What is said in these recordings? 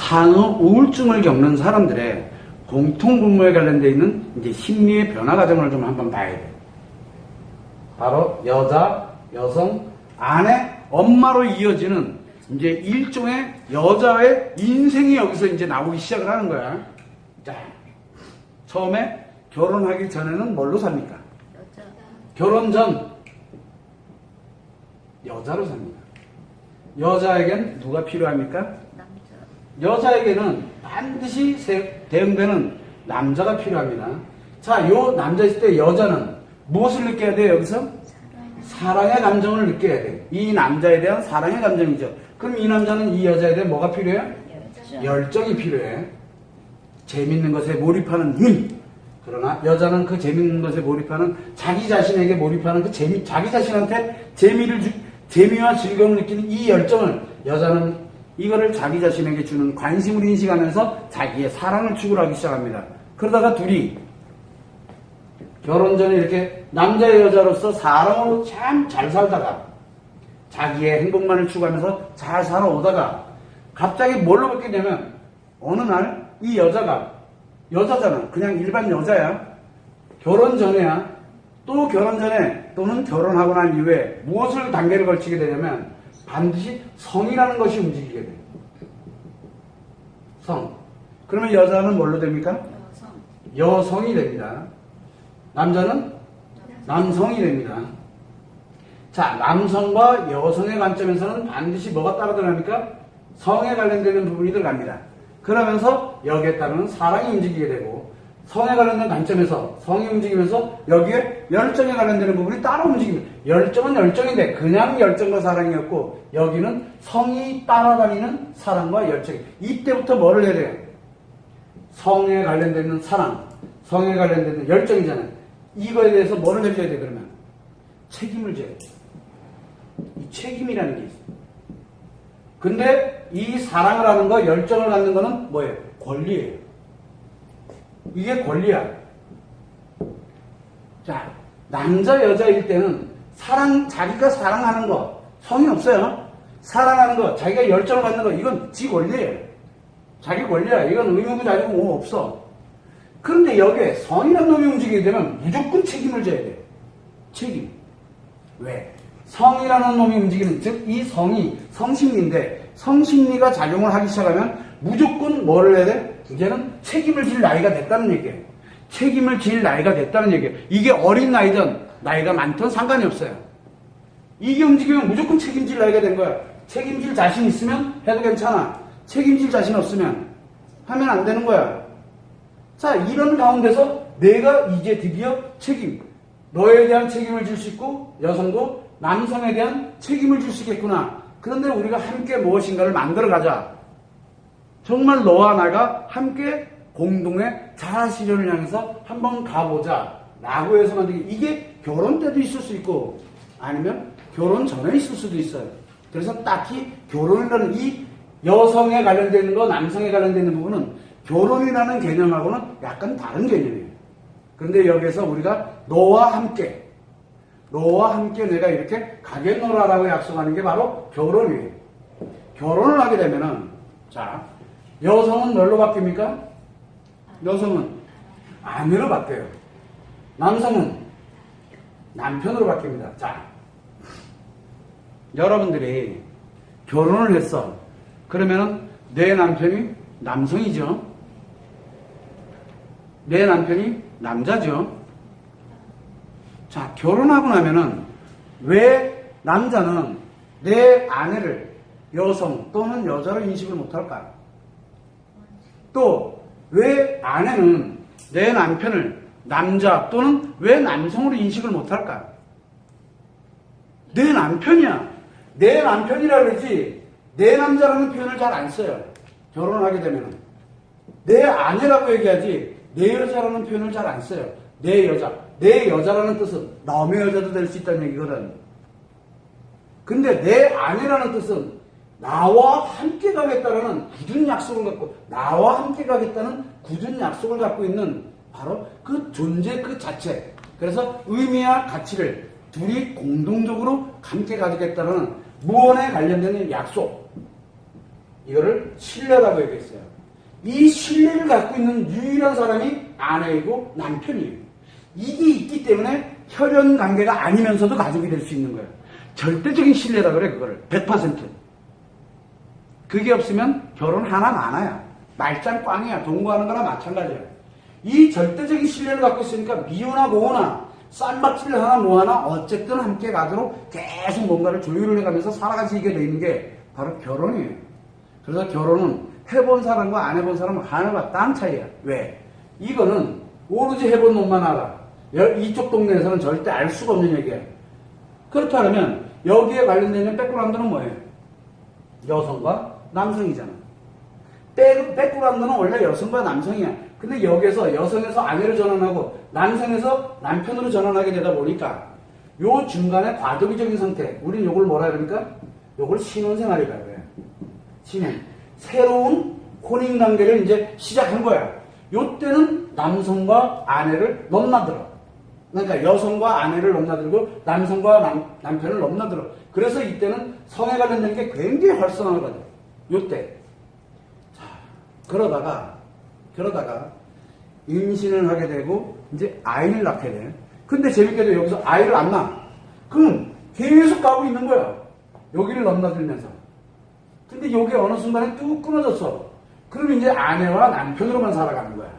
산후 우울증을 겪는 사람들의 공통분모에 관련되어 있는 이제 심리의 변화 과정을 좀 한번 봐야 돼요. 바로 여자, 여성, 아내, 엄마로 이어지는 이제 일종의 여자의 인생이 여기서 이제 나오기 시작을 하는 거야. 자, 처음에 결혼하기 전에는 뭘로 삽니까? 여자. 결혼 전 여자로 삽니다. 여자에겐 누가 필요합니까? 남자. 여자에게는 반드시 대응되는 남자가 필요합니다. 자, 요 남자 있을 때 여자는 무엇을 느껴야 돼요, 여기서? 사랑의 감정을 느껴야 돼요. 이 남자에 대한 사랑의 감정이죠. 그럼 이 남자는 이 여자에 대한 뭐가 필요해요? 열정이 필요해. 재밌는 것에 몰입하는 힘. 그러나 여자는 그 재밌는 것에 몰입하는, 자기 자신에게 몰입하는 그 자기 자신한테 재미와 즐거움을 느끼는 이 열정을, 여자는 이거를 자기 자신에게 주는 관심을 인식하면서 자기의 사랑을 추구하기 시작합니다. 그러다가 둘이 결혼 전에 이렇게 남자 여자로서 사랑으로 참 잘 살다가 자기의 행복만을 추구하면서 잘 살아오다가 갑자기 뭘로 바뀌냐면 어느 날 이 여자가, 여자잖아, 그냥 일반 여자야, 결혼 전에야, 또 결혼 전에 또는 결혼하고 난 이후에 무엇을 단계를 걸치게 되냐면 반드시 성이라는 것이 움직이게 돼요. 성. 그러면 여자는 뭘로 됩니까? 여성이 됩니다. 남자는 남성이 됩니다. 자, 남성과 여성의 관점에서는 반드시 뭐가 따라 들어갑니까? 성에 관련되는 부분이 들어갑니다. 그러면서 여기에 따르는 사랑이 움직이게 되고, 성에 관련된 관점에서 성이 움직이면서 여기에 열정에 관련되는 부분이 따라 움직입니다. 열정은 열정인데 그냥 열정과 사랑이었고, 여기는 성이 따라다니는 사랑과 열정. 이때부터 뭐를 해야 돼요? 성에 관련되는 사랑, 성에 관련되는 열정이잖아요. 이거에 대해서 뭐를 해줘야 돼, 그러면? 책임을 져야 돼. 이 책임이라는 게 있어요. 근데 이 사랑을 하는 거, 열정을 갖는 거는 뭐예요? 권리예요. 이게 권리야. 자, 남자, 여자일 때는 자기가 사랑하는 거, 성이 없어요. 사랑하는 거, 자기가 열정을 갖는 거, 이건 지 권리예요. 자기 권리야. 이건 의무부자리고 뭐 없어. 그런데 여기에 성이라는 놈이 움직이게 되면 무조건 책임을 져야 돼요. 책임. 왜? 성이라는 놈이 움직이는, 즉 이 성이 성심리인데, 성심리가 작용을 하기 시작하면 무조건 뭐를 해야 돼? 이제는 책임을 질 나이가 됐다는 얘기예요. 책임을 질 나이가 됐다는 얘기예요. 이게 어린 나이든 나이가 많든 상관이 없어요. 이게 움직이면 무조건 책임질 나이가 된 거야. 책임질 자신 있으면 해도 괜찮아. 책임질 자신 없으면 하면 안 되는 거야. 자, 이런 가운데서 내가 이제 드디어 너에 대한 책임을 질 수 있고, 여성도 남성에 대한 책임을 질 수 있겠구나. 그런데 우리가 함께 무엇인가를 만들어 가자. 정말 너와 나가 함께 공동의 자아 실현을 향해서 한번 가보자 라고 해서 만들기. 이게 결혼 때도 있을 수 있고 아니면 결혼 전에 있을 수도 있어요. 그래서 딱히 결혼이라는 이 여성에 관련되는 거, 남성에 관련되는 부분은 결혼이라는 개념하고는 약간 다른 개념이에요. 그런데 여기서 우리가 너와 함께 내가 이렇게 가겠노라라고 약속하는 게 바로 결혼이에요. 결혼을 하게 되면은, 자, 여성은 뭘로 바뀝니까? 여성은 아내로 바뀌어요. 남성은 남편으로 바뀝니다. 자, 여러분들이 결혼을 했어. 그러면은 내 남편이 남성이죠. 내 남편이 남자죠. 자, 결혼하고 나면은 왜 남자는 내 아내를 여성 또는 여자로 인식을 못할까? 또 왜 아내는 내 남편을 남자 또는 왜 남성으로 인식을 못할까? 내 남편이야. 내 남편이라 그러지 내 남자라는 표현을 잘 안 써요. 결혼을 하게 되면은. 내 아내라고 얘기하지 내 여자라는 표현을 잘 안 써요. 내 여자. 내 여자라는 뜻은 남의 여자도 될 수 있다는 얘기거든. 근데 내 아내라는 뜻은 나와 함께 가겠다는 굳은 약속을 갖고, 나와 함께 가겠다는 굳은 약속을 갖고 있는 바로 그 존재 그 자체. 그래서 의미와 가치를 둘이 공동적으로 함께 가지겠다는 무언에 관련되는 약속. 이거를 신뢰라고 얘기했어요. 이 신뢰를 갖고 있는 유일한 사람이 아내이고 남편이에요. 이게 있기 때문에 혈연 관계가 아니면서도 가족이 될 수 있는 거예요. 절대적인 신뢰라 그래, 그거를. 100%. 그게 없으면 결혼 하나 많아요. 말짱 꽝이야. 동거하는 거나 마찬가지야. 이 절대적인 신뢰를 갖고 있으니까 미우나 고우나 쌈박질 하나 뭐 하나 어쨌든 함께 가도록 계속 뭔가를 조율을 해가면서 살아가시게 되는 게 바로 결혼이에요. 그래서 결혼은 해본 사람과 안 해본 사람은 하늘과 땅 차이야. 왜? 이거는 오로지 해본 놈만 알아. 이쪽 동네에서는 절대 알 수가 없는 얘기야. 그렇다면 여기에 관련되는 백그라운드는 뭐예요? 여성과 남성이잖아. 백그라운드는 원래 여성과 남성이야. 근데 여기서 여성에서 아내를 전환하고 남성에서 남편으로 전환하게 되다 보니까 요 중간에 과도기적인 상태, 우린 요걸 뭐라 그러니까? 요걸 신혼생활이라고 해요. 신혼. 새로운 혼인관계를 이제 시작한 거야. 요때는 남성과 아내를 넘나들어. 그러니까 여성과 아내를 넘나들고 남성과 남편을 넘나들어. 그래서 이때는 성에 관련된 게 굉장히 활성화거든. 요때. 자, 그러다가 임신을 하게 되고 이제 아이를 낳게 돼. 근데 재밌게도 여기서 아이를 안 낳아. 그럼 계속 가고 있는 거야. 여기를 넘나들면서. 근데 여기 어느 순간에 뚝 끊어졌어. 그럼 이제 아내와 남편으로만 살아가는 거야.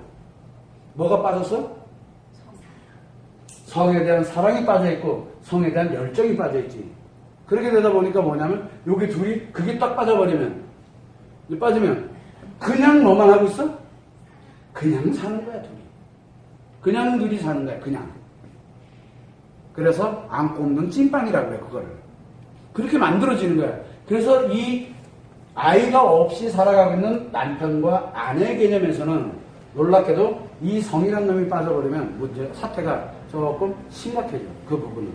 뭐가 빠졌어? 성에 대한 사랑이 빠져있고 성에 대한 열정이 빠져있지. 그렇게 되다 보니까 뭐냐면 여기 둘이 그게 딱 빠져버리면 빠지면 그냥 너만 하고 있어? 그냥 사는 거야 둘이. 그냥 둘이 사는 거야 그냥. 그래서 안고 없는 찐빵이라고 해 그거를. 그렇게 만들어지는 거야. 그래서 이 아이가 없이 살아가고 있는 남편과 아내의 개념에서는 놀랍게도 이 성이라는 놈이 빠져버리면 문제 사태가 조금 심각해져. 그 부분은.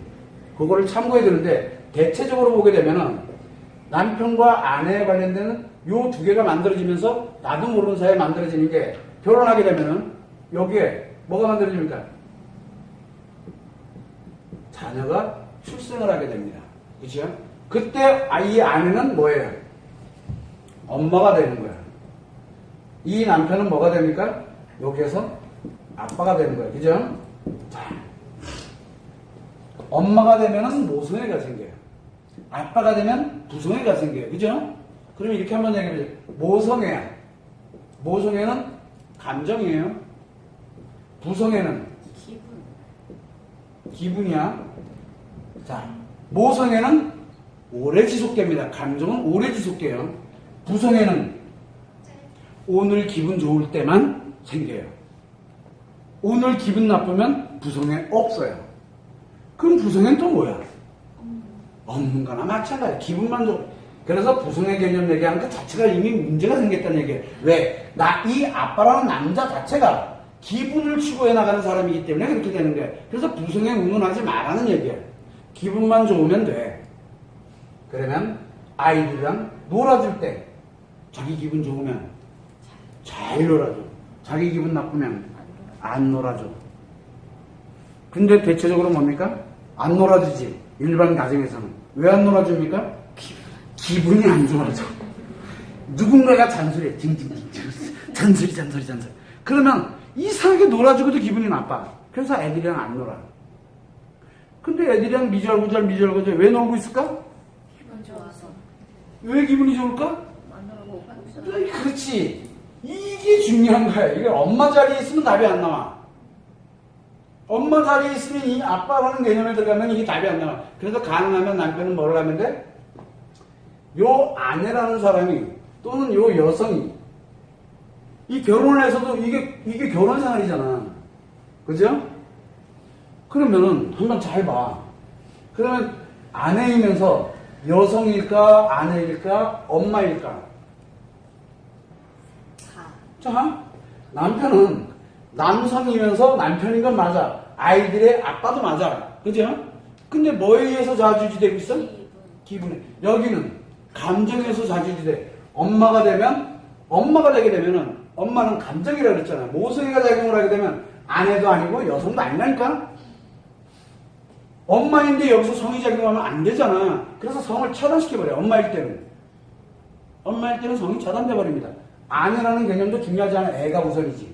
그거를 참고해야 되는데 대체적으로 보게 되면은 남편과 아내에 관련되는 요 두 개가 만들어지면서 나도 모르는 사이에 만들어지는 게 결혼하게 되면은 여기에 뭐가 만들어집니까? 자녀가 출생을 하게 됩니다. 그렇죠? 그때 이 아내는 뭐예요? 엄마가 되는 거야. 이 남편은 뭐가 됩니까? 여기에서 아빠가 되는 거야. 그죠? 자, 엄마가 되면은 모성애가 생겨요. 아빠가 되면 부성애가 생겨요. 그죠? 그럼 이렇게 한번 얘기해보죠. 모성애야. 모성애는 감정이에요. 부성애는 기분이야. 자, 모성애는 오래 지속됩니다. 감정은 오래 지속돼요. 부성애는 오늘 기분 좋을 때만 생겨요. 오늘 기분 나쁘면 부성애 없어요. 그럼 부성애는 또 뭐야? 없는 거나 마찬가지야. 기분만 좋. 그래서 부성애 개념 얘기하는 것 자체가 이미 문제가 생겼다는 얘기예요. 왜? 이 아빠라는 남자 자체가 기분을 추구해 나가는 사람이기 때문에 그렇게 되는 거예요. 그래서 부성애 운운하지 말라는 얘기예요. 기분만 좋으면 돼. 그러면 아이들이랑 놀아줄 때 자기 기분 좋으면 잘 놀아줘. 자기 기분 나쁘면 안 놀아줘. 근데 대체적으로 뭡니까? 안 놀아주지. 일반 가정에서는. 왜 안 놀아줍니까? 기분이 안 좋아져. 누군가가 잔소리해. 잔소리. 그러면 이상하게 놀아주고도 기분이 나빠. 그래서 애들이랑 안 놀아. 근데 애들이랑 미절구절 왜 놀고 있을까? 기분 좋아서. 왜 기분이 좋을까? 그렇지. 이게 중요한 거야. 이게 엄마 자리에 있으면 답이 안 나와. 엄마 자리에 있으면 이 아빠라는 개념에 들어가면 이게 답이 안 나와. 그래서 가능하면 남편은 뭘 하면 돼? 요 아내라는 사람이 또는 요 여성이 이 결혼을 해서도 이게 결혼 생활이잖아. 그죠? 그러면은 한번 잘 봐. 그러면 아내이면서 여성일까 아내일까 엄마일까? 자, 남편은 남성이면서 남편인 건 맞아. 아이들의 아빠도 맞아. 그죠? 근데 뭐에 의해서 좌지우지되고 있어? 기분에. 여기는 감정에서 좌지우지돼. 엄마가 되게 되면은 엄마는 감정이라고 그랬잖아. 모성애가 작용을 하게 되면 아내도 아니고 여성도 아니라니까? 엄마인데 여기서 성이 작용하면 안 되잖아. 그래서 성을 차단시켜버려. 엄마일 때는. 엄마일 때는 성이 차단돼 버립니다. 아내라는 개념도 중요하지 않아. 애가 우선이지.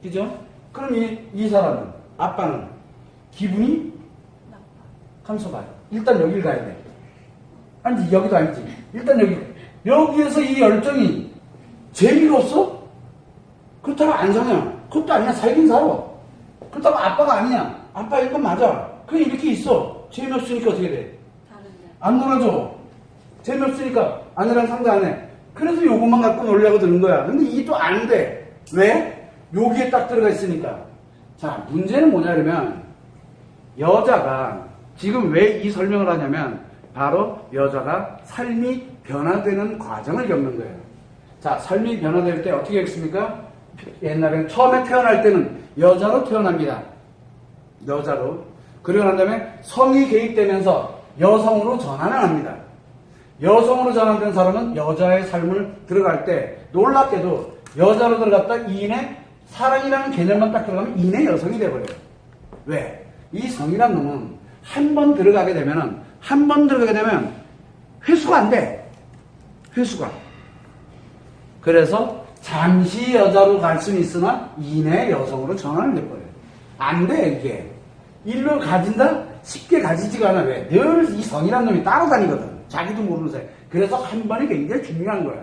그죠? 그럼 이 사람은, 아빠는 기분이 감소 봐요. 일단 여길 가야 돼. 아니, 여기도 아니지. 일단 여기에서 이 열정이 재미가 없어? 그렇다고 안 사냐? 그것도 아니야. 살긴 살아. 그렇다고 아빠가 아니냐? 아빠인 건 맞아. 그냥 이렇게 있어. 재미없으니까 어떻게 돼? 안 놀아줘. 재미없으니까 아내랑 상대 안 해. 그래서 요것만 갖고 놀려고 드는 거야. 근데 이게 또 안 돼. 왜? 여기에 딱 들어가 있으니까. 자, 문제는 뭐냐면 여자가 지금 왜 이 설명을 하냐면 바로 여자가 삶이 변화되는 과정을 겪는 거예요. 자, 삶이 변화될 때 어떻게 했습니까? 옛날에는 처음에 태어날 때는 여자로 태어납니다. 여자로. 그리고 난 다음에 성이 개입되면서 여성으로 전환을 합니다. 여성으로 전환된 사람은 여자의 삶을 들어갈 때 놀랍게도 여자로 들어갔다 이내 사랑이라는 개념만 딱 들어가면 이내 여성이 돼버려요. 왜? 이 성이란 놈은 한 번 들어가게 되면 회수가 안 돼. 회수가. 그래서 잠시 여자로 갈 수는 있으나 이내 여성으로 전환을 해버려요. 안 돼, 이게. 일로 가진다? 쉽게 가지지가 않아. 왜? 늘 이 성이란 놈이 따라다니거든. 자기도 모르는 사이. 그래서 한 번이 굉장히 중요한 거야.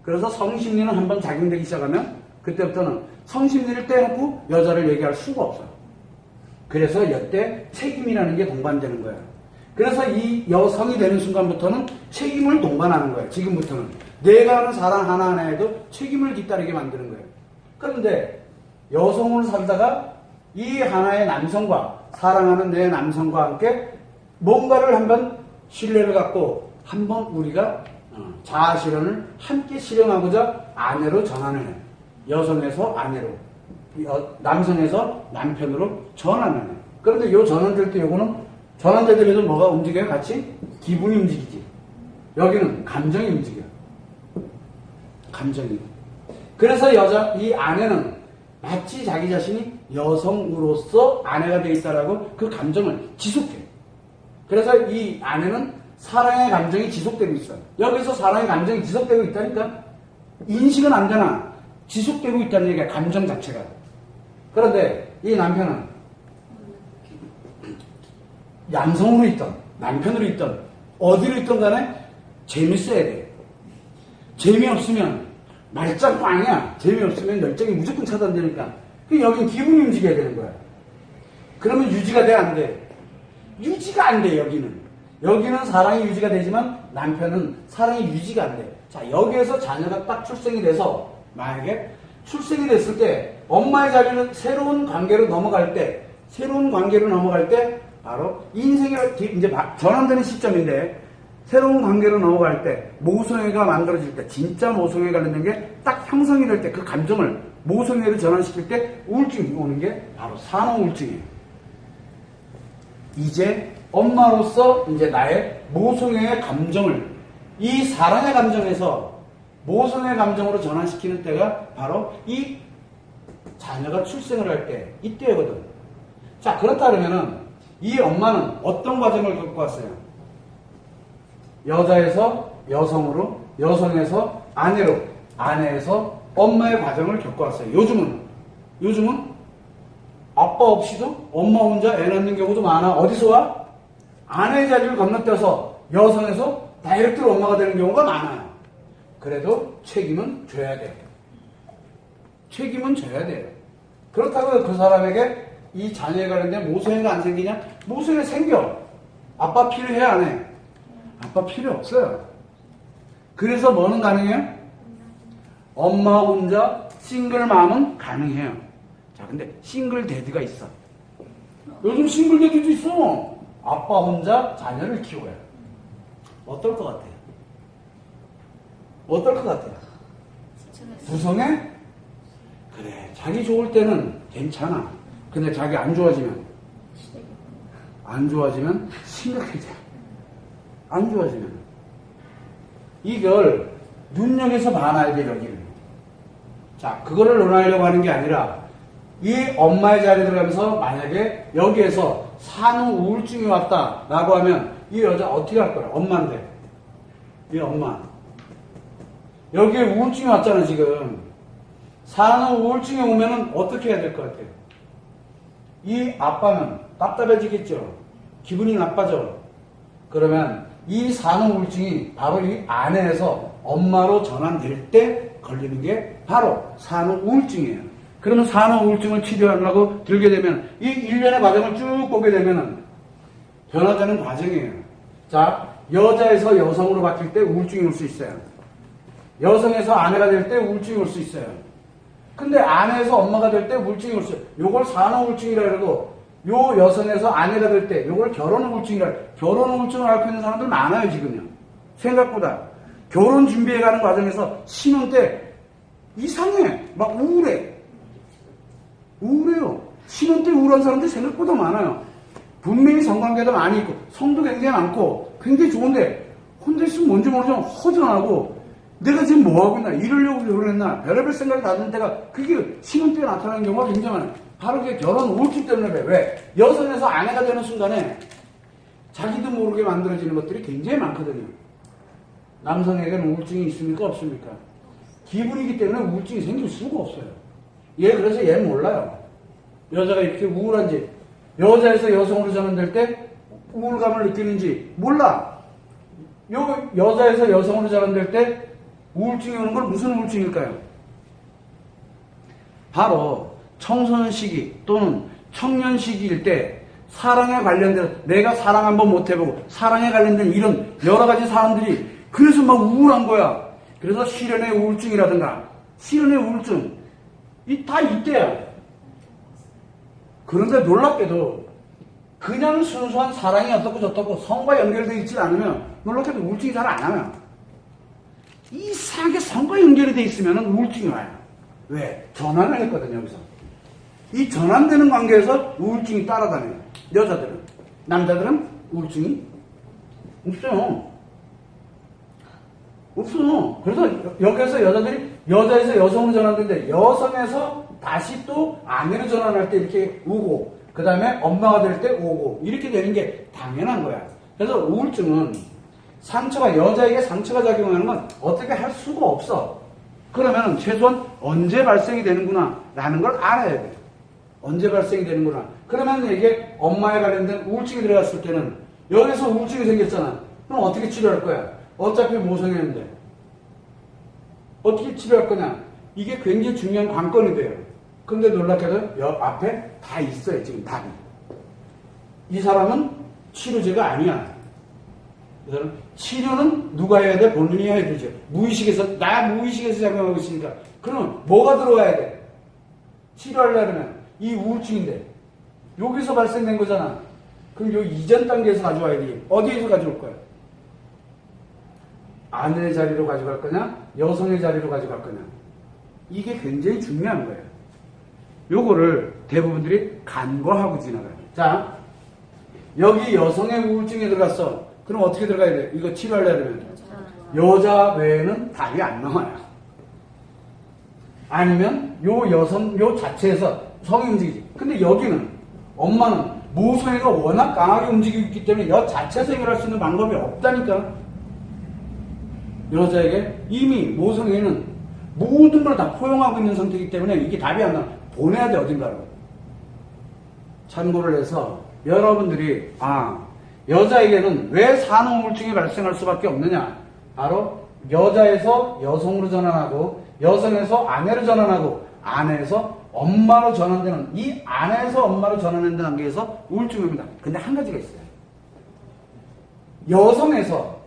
그래서 성심리는 한 번 작용되기 시작하면 그때부터는 성심리를 떼놓고 여자를 얘기할 수가 없어요. 그래서 이때 책임이라는 게 동반되는 거예요. 그래서 이 여성이 되는 순간부터는 책임을 동반하는 거예요. 지금부터는. 내가 하는 사랑 하나하나에도 책임을 뒤따르게 만드는 거예요. 그런데 여성으로 살다가 이 하나의 남성과 사랑하는 내 남성과 함께 뭔가를 한번 신뢰를 갖고 한번 우리가 자아 실현을 함께 실현하고자 아내로 전환을 해요. 여성에서 아내로, 남성에서 남편으로 전환을 해요. 그런데 이 전환될 때 요거는 전환되더라도 뭐가 움직여요? 같이? 기분이 움직이지. 여기는 감정이 움직여요. 감정이. 그래서 이 아내는 마치 자기 자신이 여성으로서 아내가 되어 있다라고 그 감정을 지속해요. 그래서 이 아내는 사랑의 감정이 지속되고 있어요. 여기서 사랑의 감정이 지속되고 있다니까 인식은 안 되나 지속되고 있다는 얘기야. 감정 자체가. 그런데 이 남편은 양성으로 있던 남편으로 있던 어디로 있던 간에 재밌어야 돼. 재미없으면 말짱 꽝이야. 재미없으면 열정이 무조건 차단되니까 여긴 기분이 움직여야 되는 거야. 그러면 유지가 돼? 안 돼? 유지가 안 돼. 여기는 사랑이 유지가 되지만 남편은 사랑이 유지가 안 돼. 자, 여기에서 자녀가 딱 출생이 돼서 만약에 출생이 됐을 때 엄마의 자리는 새로운 관계로 넘어갈 때 바로 인생이 이제 전환되는 시점인데 새로운 관계로 넘어갈 때 모성애가 만들어질 때 진짜 모성애에 관련된 게 딱 형성이 될 때 그 감정을 모성애로 전환시킬 때 우울증이 오는 게 바로 산후우울증이에요. 이제 엄마로서 이제 나의 모성애의 감정을 이 사랑의 감정에서 모성애의 감정으로 전환시키는 때가 바로 이 자녀가 출생을 할 때 이때거든. 자, 그렇다 그러면은 이 엄마는 어떤 과정을 겪고 왔어요? 여자에서 여성으로, 여성에서 아내로, 아내에서 엄마의 과정을 겪고 왔어요. 요즘은 아빠 없이도 엄마 혼자 애 낳는 경우도 많아. 어디서 와? 아내의 자리를 건너뛰어서 여성에서 다이렉트로 엄마가 되는 경우가 많아요. 그래도 책임은 져야 돼. 책임은 져야 돼요. 그렇다고 그 사람에게 이 자녀에 관련된 모성애가 안 생기냐? 모성애 생겨. 아빠 필요해, 안 해? 아빠 필요 없어요. 그래서 뭐는 가능해요? 엄마 혼자 싱글맘은 가능해요. 자, 근데 싱글데드가 있어. 요즘 싱글데드도 있어. 아빠 혼자 자녀를 키워요. 어떨 것 같아요? 어떨 것 같아요? 부성애? 그래, 자기 좋을 때는 괜찮아. 근데 자기 안 좋아지면 심각해져. 안 좋아지면 이걸 눈여겨서 봐놔야 돼. 여기를. 자, 그거를 논하려고 하는 게 아니라 이 엄마의 자리에 들어가면서 만약에 여기에서 산후 우울증이 왔다라고 하면 이 여자 어떻게 할 거야? 엄마인데 이 엄마. 여기에 우울증이 왔잖아, 지금. 산후 우울증이 오면은 어떻게 해야 될 것 같아요? 이 아빠는 답답해지겠죠? 기분이 나빠져. 그러면 이 산후 우울증이 바로 이 아내에서 엄마로 전환될 때 걸리는 게 바로 산후 우울증이에요. 그러면 산후 우울증을 치료하려고 들게 되면 이 일련의 과정을 쭉 보게 되면은 변화되는 과정이에요. 자, 여자에서 여성으로 바뀔 때 우울증이 올 수 있어요. 여성에서 아내가 될 때 우울증이 올 수 있어요. 근데 아내에서 엄마가 될 때 우울증이 올 수 있어요. 요걸 산후 우울증이라 그러고 요 여성에서 아내가 될 때 요걸 결혼 우울증이라. 결혼 우울증을 앓고 있는 사람들 많아요, 지금요. 생각보다. 결혼 준비해가는 과정에서 신혼 때 이상해. 막 우울해. 우울해요. 신혼 때 우울한 사람들이 생각보다 많아요. 분명히 성관계도 많이 있고 성도 굉장히 많고 굉장히 좋은데 혼자 있으면 뭔지 모르지만 허전하고 내가 지금 뭐하고 있나, 이러려고 결혼했나, 별의별 생각이 다 드는 때가 그게 신혼 때 나타나는 경우가 굉장히 많아요. 바로 그게 결혼 우울증 때문에 그래. 왜? 여성에서 아내가 되는 순간에 자기도 모르게 만들어지는 것들이 굉장히 많거든요. 남성에게는 우울증이 있습니까? 없습니까? 기분이기 때문에 우울증이 생길 수가 없어요. 그래서 얘 몰라요. 여자가 이렇게 우울한지, 여자에서 여성으로 전환될 때 우울감을 느끼는지 몰라. 여자에서 여성으로 전환될 때 우울증이 오는 건 무슨 우울증일까요? 바로 청소년 시기 또는 청년 시기일 때 사랑에 관련된, 내가 사랑 한번 못 해보고 사랑에 관련된 이런 여러 가지 사람들이 그래서 막 우울한 거야. 그래서 실연의 우울증이라든가 실연의 우울증 다 이때야. 그런데 놀랍게도 그냥 순수한 사랑이 어떻고 저떻고 성과 연결되어 있지 않으면 놀랍게도 우울증이 잘 안 와요. 이상하게 성과 연결이 되어 있으면 우울증이 와요. 왜? 전환을 했거든요, 여기서. 이 전환되는 관계에서 우울증이 따라다녀요. 여자들은. 남자들은 우울증이 없어요. 없어. 그래서 여기에서 여자들이 여자에서 여성으로 전환되는데 여성에서 다시 또 아내로 전환할 때 이렇게 오고 그 다음에 엄마가 될 때 오고 이렇게 되는 게 당연한 거야. 그래서 우울증은 상처가, 여자에게 상처가 작용하는 건 어떻게 할 수가 없어. 그러면 최소한 언제 발생이 되는구나 라는 걸 알아야 돼. 언제 발생이 되는구나. 그러면 이게 엄마에 관련된 우울증이 들어갔을 때는 여기서 우울증이 생겼잖아. 그럼 어떻게 치료할 거야? 어차피 모성애인데 어떻게 치료할 거냐? 이게 굉장히 중요한 관건이 돼요. 근데 놀랍게도 앞에 다 있어요, 지금 답이. 이 사람은 치료제가 아니야. 치료는 누가 해야 돼? 본인이 해야 되죠. 무의식에서 작용하고 있으니까. 그러면 뭐가 들어가야 돼? 치료하려면 이 우울증인데 여기서 발생된 거잖아. 그럼 요 이전 단계에서 가져와야 돼. 어디에서 가져올 거야? 아내의 자리로 가져갈 거냐? 여성의 자리로 가져갈 거냐? 이게 굉장히 중요한 거예요. 요거를 대부분들이 간과하고 지나가요. 자, 여기 여성의 우울증에 들어갔어. 그럼 어떻게 들어가야 돼? 이거 치료하려면 여자 외에는 답이 안 나와요. 아니면 요 자체에서 성이 움직이지. 근데 여기는 엄마는 모성애가 워낙 강하게 움직이고 있기 때문에 여 자체에서 해결할 수 있는 방법이 없다니까. 여자에게 이미 모성애는 모든 걸 다 포용하고 있는 상태이기 때문에 이게 답이 안 나와. 보내야 돼, 어딘가로. 참고를 해서 여러분들이 여자에게는 왜 산후 우울증이 발생할 수밖에 없느냐? 바로 여자에서 여성으로 전환하고 여성에서 아내로 전환하고 아내에서 엄마로 전환되는 이 아내에서 엄마로 전환되는 단계에서 우울증입니다. 근데 한 가지가 있어요. 여성에서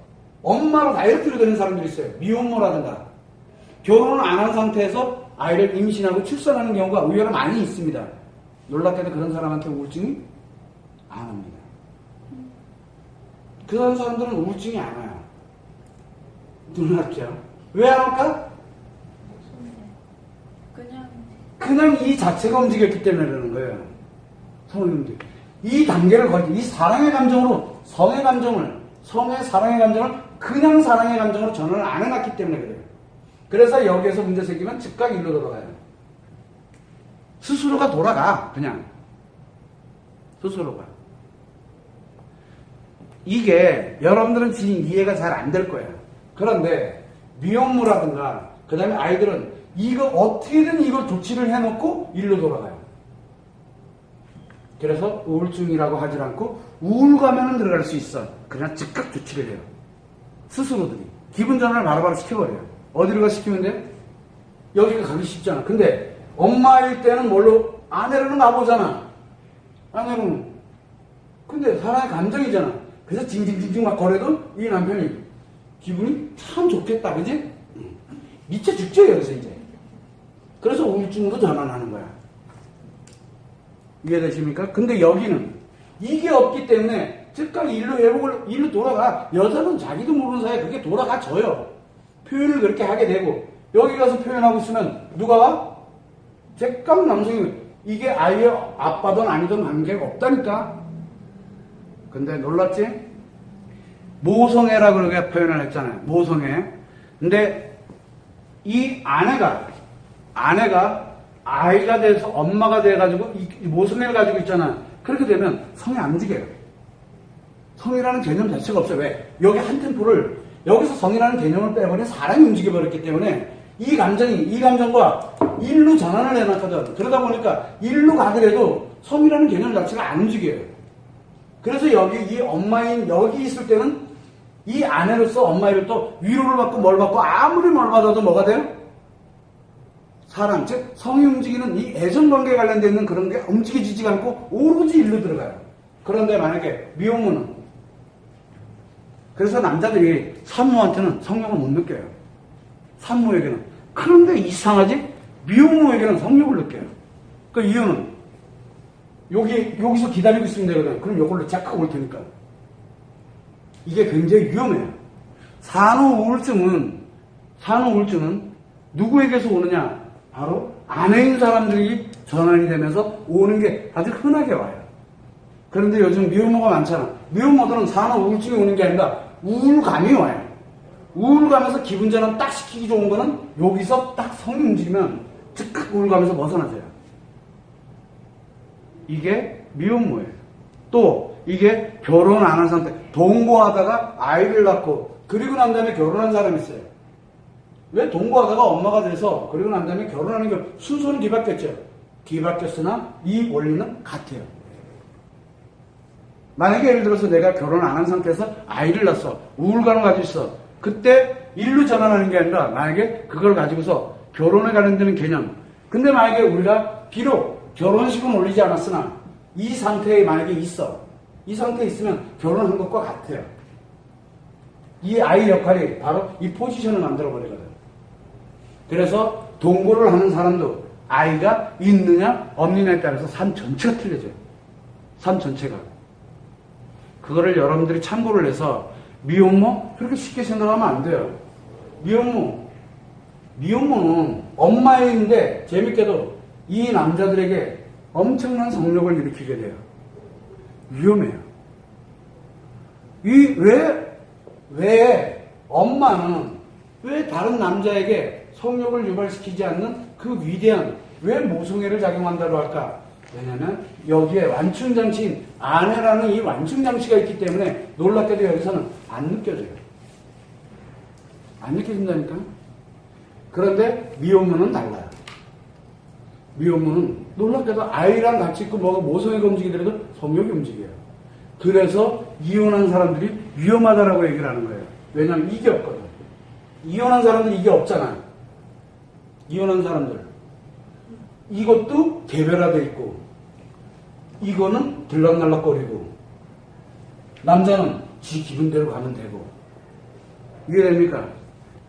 엄마로 다이렉트로 되는 사람들이 있어요. 미혼모라든가 결혼을 안 한 상태에서 아이를 임신하고 출산하는 경우가 의외로 많이 있습니다. 놀랍게도 그런 사람한테 우울증이 안 옵니다. 그런 사람들은 우울증이 안 와요. 놀랍죠? 왜 안 올까? 그냥 이 자체가 움직였기 때문에 그러는 거예요. 성의 이 단계를 거치, 이 사랑의 감정으로 성의 사랑의 감정을 그냥 사랑의 감정으로 전환을 안 해놨기 때문에 그래요. 그래서 여기에서 문제 생기면 즉각 일로 돌아가요. 스스로가 돌아가, 그냥. 스스로가. 이게 여러분들은 지금 이해가 잘 안 될 거예요. 그런데 미혼모라든가 그 다음에 아이들은 이거 어떻게든 이걸 조치를 해놓고 일로 돌아가요. 그래서 우울증이라고 하지 않고 우울감에는 들어갈 수 있어. 그냥 즉각 조치를 해요. 스스로들이. 기분 전환을 바로바로 시켜버려요. 어디로 가 시키면 돼? 여기가 가기 쉽잖아. 근데 엄마일 때는 뭘로? 아내로는 가보잖아. 아내로는. 근데 사람의 감정이잖아. 그래서 징징징징 막 거려도 이 남편이 기분이 참 좋겠다. 그지? 미쳐 죽죠, 여기서 이제. 그래서 우울증으로 전환하는 거야. 이해되십니까? 근데 여기는 이게 없기 때문에 즉각 일로 회복을, 일로 돌아가. 여자는 자기도 모르는 사이에 그게 돌아가져요. 표현을 그렇게 하게 되고, 여기 가서 표현하고 있으면 누가 와? 즉각 남성이, 이게 아이의 아빠든 아니든 관계가 없다니까. 근데 놀랐지? 모성애라고 그렇게 표현을 했잖아요. 모성애. 근데 이 아내가 아이가 돼서 엄마가 돼가지고 이 모성애를 가지고 있잖아. 그렇게 되면 성이 안 움직여요. 성이라는 개념 자체가 없어요. 왜? 여기 한 템포를, 여기서 성이라는 개념을 빼버린 사람이 움직여버렸기 때문에 이 감정과 일로 전환을 해놨거든. 그러다 보니까 일로 가더라도 성이라는 개념 자체가 안 움직여요. 그래서 여기 이 엄마인 여기 있을 때는 이 아내로서 엄마를 또 위로를 받고 뭘 받고 아무리 뭘 받아도 뭐가 돼요? 사랑, 즉 성이 움직이는 이 애정관계에 관련되어 있는 그런 게 움직여지지 않고 오로지 일로 들어가요. 그런데 만약에 미혼모는, 그래서 남자들이 산모한테는 성욕을 못 느껴요. 산모에게는. 그런데 이상하지? 미혼모에게는 성욕을 느껴요. 그 이유는 여기서 기다리고 있으면 되거든. 그럼 요걸로 쫙 올 테니까. 이게 굉장히 위험해요. 산후우울증은 누구에게서 오느냐? 바로 아내인 사람들이 전환이 되면서 오는 게 아주 흔하게 와요. 그런데 요즘 미혼모가 많잖아. 미혼모들은 산후우울증이 오는 게 아니라 우울감이 와요. 우울감에서 기분 전환 딱 시키기 좋은 거는 여기서 딱 성이 움직이면 즉각 우울감에서 벗어나져요. 이게 미혼모예요. 또 이게 결혼 안 한 상태, 동거하다가 아이를 낳고 그리고 난 다음에 결혼한 사람이 있어요. 왜? 동거하다가 엄마가 돼서 그리고 난 다음에 결혼하는 게 순서는 뒤바뀌었죠. 뒤바뀌었으나 이 원리는 같아요. 만약에 예를 들어서 내가 결혼 안 한 상태에서 아이를 낳았어. 우울감을 가지고 있어. 그때 일로 전환하는 게 아니라 만약에 그걸 가지고서 결혼에 관련되는 개념. 근데 만약에 우리가 비록 결혼식은 올리지 않았으나 이 상태에 만약에 있어. 이 상태에 있으면 결혼한 것과 같아요. 이 아이 역할이 바로 이 포지션을 만들어버리거든. 그래서 동거를 하는 사람도 아이가 있느냐 없느냐에 따라서 삶 전체가 틀려져요. 삶 전체가. 그거를 여러분들이 참고를 해서 미혼모? 그렇게 쉽게 생각하면 안 돼요. 미혼모는 엄마인데 재밌게도 이 남자들에게 엄청난 성욕을 일으키게 돼요. 위험해요. 왜 엄마는 왜 다른 남자에게 성욕을 유발시키지 않는 그 위대한, 왜 모성애를 작용한다고 할까? 왜냐면 여기에 완충장치인 아내라는 이 완충장치가 있기 때문에 놀랍게도 여기서는 안 느껴져요. 안 느껴진다니까? 그런데 미혼모는 달라요. 미혼모는 놀랍게도 아이랑 같이 있고 뭐가 모성애가 움직이더라도 성욕이 움직여요. 그래서 이혼한 사람들이 위험하다라고 얘기를 하는 거예요. 왜냐면 이게 없거든. 이혼한 사람들 이게 없잖아. 이혼한 사람들. 이것도 개별화되어 있고 이거는 들락날락거리고 남자는 지 기분대로 가면 되고 이해됩니까?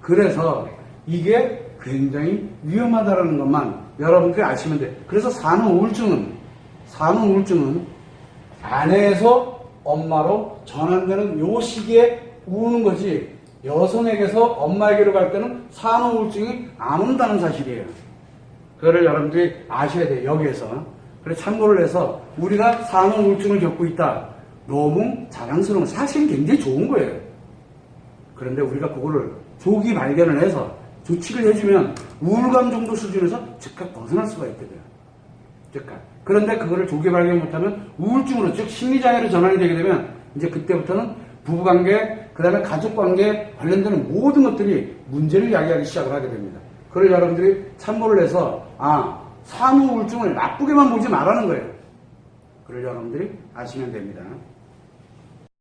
그래서 이게 굉장히 위험하다라는 것만 여러분들이 아시면 돼요. 그래서 산후우울증은 아내에서 엄마로 전환되는 요 시기에 우는 거지 여성에게서 엄마에게로 갈 때는 산후우울증이 안 온다는 사실이에요. 그거를 여러분들이 아셔야 돼요. 여기에서. 그래서 참고를 해서 우리가 산후우울증을 겪고 있다. 너무 자랑스러운, 사실 굉장히 좋은 거예요. 그런데 우리가 그거를 조기 발견을 해서 조치를 해주면 우울감 정도 수준에서 즉각 벗어날 수가 있게 돼요. 즉각. 그런데 그거를 조기 발견 못하면 우울증으로, 즉 심리장애로 전환이 되게 되면 이제 그때부터는 부부관계 그 다음에 가족관계 관련되는 모든 것들이 문제를 야기하기 시작을 하게 됩니다. 그걸 여러분들이 참고를 해서 산후 우울증을 나쁘게만 보지 말라는 거예요. 그걸 여러분들이 아시면 됩니다.